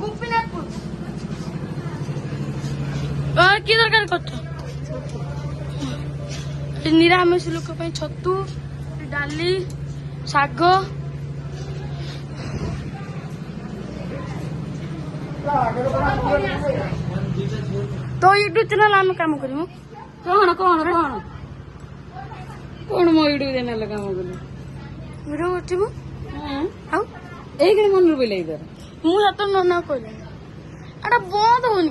ଗୋପୀନାଥପୁର। କି ଦରକାର କରୁଛ? ନିରାମିଷ ଲୋକ ପାଇଁ ଛତୁ, ଡାଲି, ଶାଗ। तो यूट्यूब चैनल आम काम करूँ कौन कौन कौन कौन मो यूट्यूब चैनल काम करूँ वीडियो करथिबु आउ एक मन बोले इधर मु हाथ न कहले एटा बंद होनी